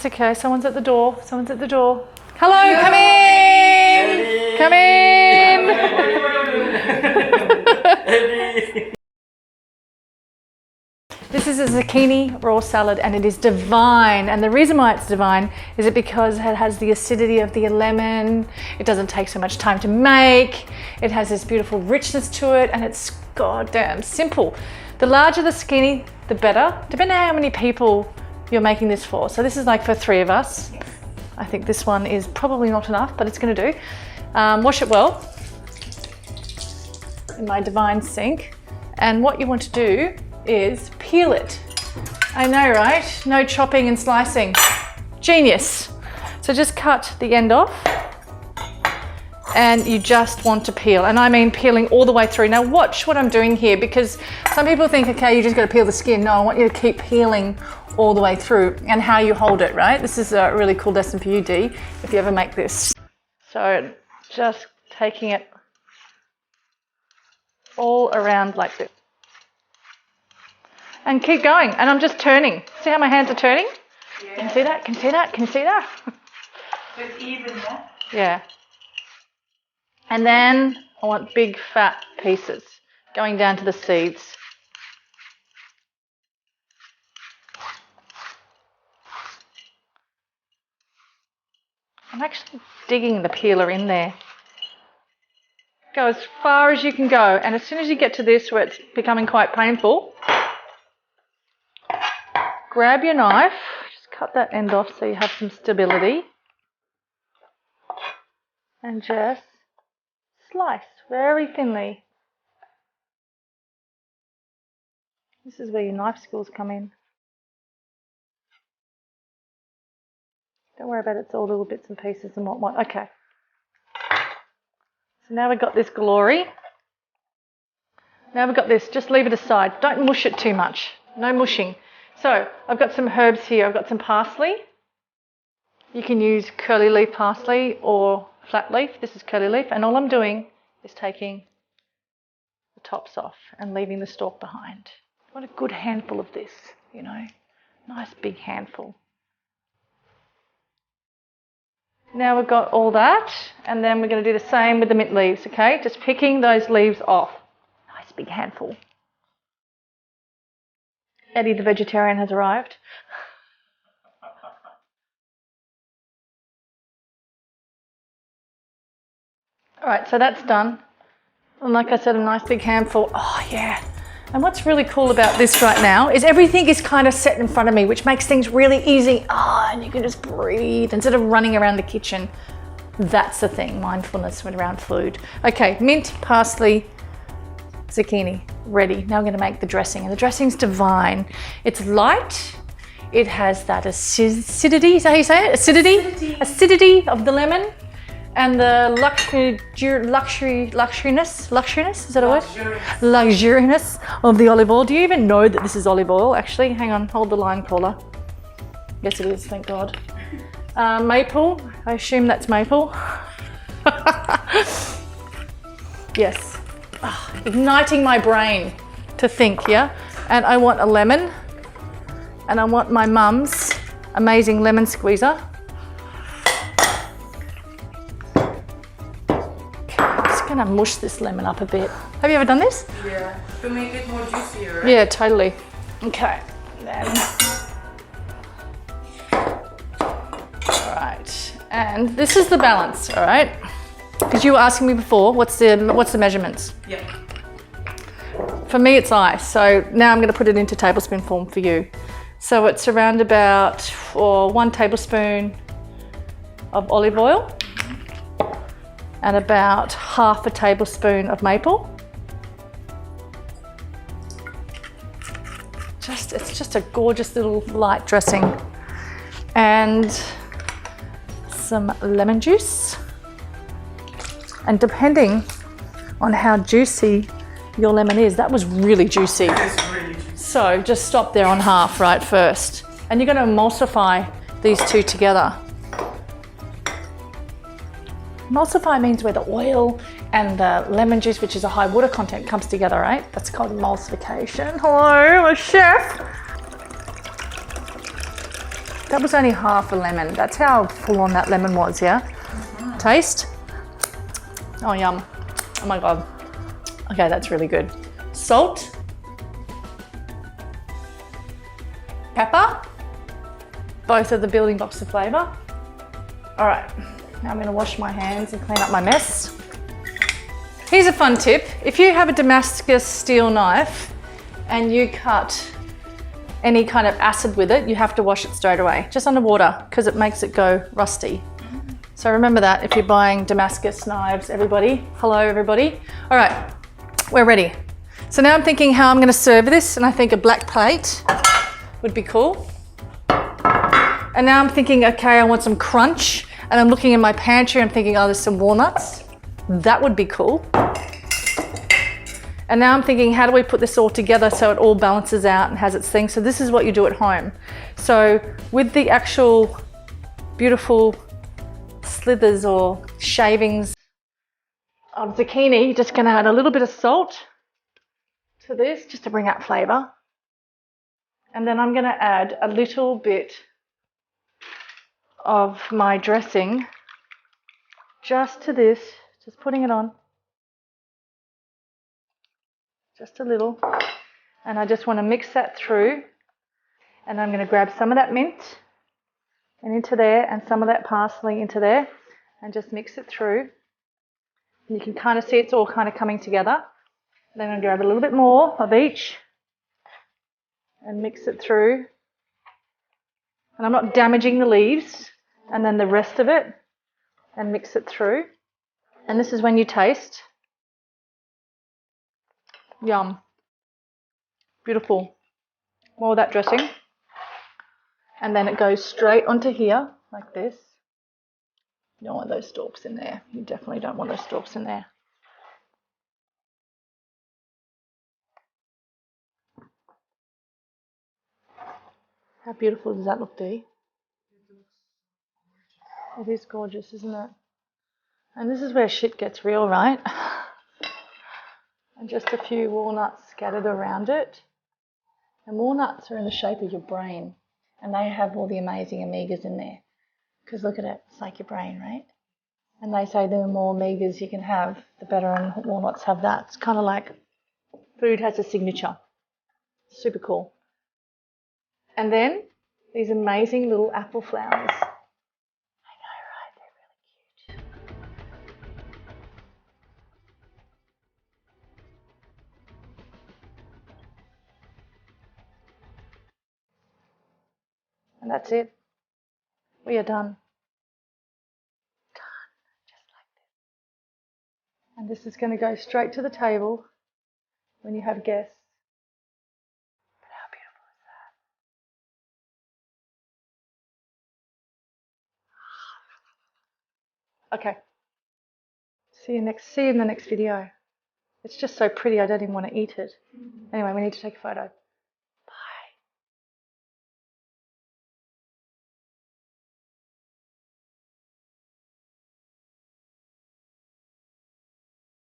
It's okay. Someone's at the door. Someone's at the door. Hello, come in. Come in. This is a zucchini raw salad and it is divine. And the reason why it's divine is because it has the acidity of the lemon. It doesn't take so much time to make. It has this beautiful richness to it and it's goddamn simple. The larger the zucchini, the better, depending on how many people you're making this for. So this is like for 3 of us. Yes. I think this one is probably not enough, but it's going to do. Wash it well in my divine sink. And what you want to do is peel it. I know, right? No chopping and slicing. Genius. So just cut the end off and you just want to peel. And I mean peeling all the way through. Now watch what I'm doing here because some people think, okay, you just got to peel the skin. No, I want you to keep peeling all the way through and how you hold it, right? This is a really cool lesson for you, Dee, if you ever make this. So just taking it all around like this. And keep going. And I'm just turning. See how my hands are turning? Yeah. Can you see that? Can you see that? Can you see that? So it's even, yeah? Yeah. And then I want big fat pieces going down to the seeds. I'm actually digging the peeler in there. Go as far as you can go. And as soon as you get to this where it's becoming quite painful, grab your knife, just cut that end off so you have some stability. And just slice very thinly. This is where your knife skills come in. Don't worry about it, it's all little bits and pieces and whatnot. Okay. So now we've got this glory. Now we've got this, just leave it aside. Don't mush it too much. No mushing. So I've got some herbs here. I've got some parsley. You can use curly leaf parsley or flat leaf. This is curly leaf. And all I'm doing is taking the tops off and leaving the stalk behind. What a good handful of this, you know. Nice big handful. Now we've got all that, and then we're going to do the same with the mint leaves, okay? Just picking those leaves off. Nice big handful. Eddie the vegetarian has arrived. All right, so that's done. And like I said, a nice big handful. Oh, yeah. And what's really cool about this right now is everything is kind of set in front of me, which makes things really easy. And you can just breathe instead of running around the kitchen. That's the thing, mindfulness around food. Okay, mint, parsley, zucchini, ready. Now I'm going to make the dressing. And the dressing's divine. It's light. It has that acidity, is that how you say it? Acidity of the lemon. And the luxuriness, is that a word? Luxuriness of the olive oil. Do you even know that this is olive oil, actually? Hang on, hold the line caller. Yes, it is, thank God. Maple, I assume that's maple. Yes. Oh, igniting my brain to think, yeah? And I want a lemon. And I want my mum's amazing lemon squeezer. I'm gonna mush this lemon up a bit. Have you ever done this? Yeah, to make it more juicy, right? Yeah, totally. Okay, then. All right, and this is the balance, all right? Because you were asking me before, what's the measurements? Yeah. For me, it's ice. So now I'm gonna put it into tablespoon form for you. So it's around about 1 tablespoon of olive oil. And about half a tablespoon of maple. It's just a gorgeous little light dressing. And some lemon juice. And depending on how juicy your lemon is, that was really juicy. It's really juicy. So just stop there on half right first. And you're going to emulsify these two together. Emulsify means where the oil and the lemon juice, which is a high water content, comes together, right? That's called emulsification. Hello, I'm a chef. That was only half a lemon. That's how full on that lemon was, yeah? Taste? Oh, yum. Oh my God. Okay, that's really good. Salt. Pepper. Both are the building blocks of flavour. All right, now I'm gonna wash my hands and clean up my mess. Here's a fun tip. If you have a Damascus steel knife and you cut any kind of acid with it, you have to wash it straight away, just under water, because it makes it go rusty. So remember that if you're buying Damascus knives, everybody. Hello, everybody. All right, we're ready. So now I'm thinking how I'm gonna serve this, and I think a black plate would be cool. And now I'm thinking, okay, I want some crunch, and I'm looking in my pantry, I'm thinking, oh, there's some walnuts. That would be cool. And now I'm thinking, how do we put this all together so it all balances out and has its thing? So this is what you do at home. So with the actual beautiful slithers or shavings of zucchini, you're just gonna add a little bit of salt to this, just to bring out flavor. And then I'm gonna add a little bit of my dressing just to this, just putting it on. Just a little, and I just want to mix that through, and I'm going to grab some of that mint and into there, and some of that parsley into there, and just mix it through. And you can kind of see it's all kind of coming together. Then I'll grab a little bit more of each and mix it through, and I'm not damaging the leaves, and then the rest of it, and mix it through. And this is when you taste. Yum. Beautiful. More of that dressing. And then it goes straight onto here, like this. You don't want those stalks in there. You definitely don't want those stalks in there. How beautiful does that look, Dee? It is gorgeous, isn't it? And this is where shit gets real, right? And just a few walnuts scattered around it. And walnuts are in the shape of your brain, and they have all the amazing omegas in there. Because look at it, it's like your brain, right? And they say the more omegas you can have, the better, and walnuts have that. It's kind of like food has a signature. Super cool. And then these amazing little apple flowers. I know, right? They're really cute. And that's it. We are done. Done. Just like this. And this is going to go straight to the table when you have guests. But how beautiful is that? Okay. See you in the next video. It's just so pretty, I don't even want to eat it. Anyway, we need to take a photo.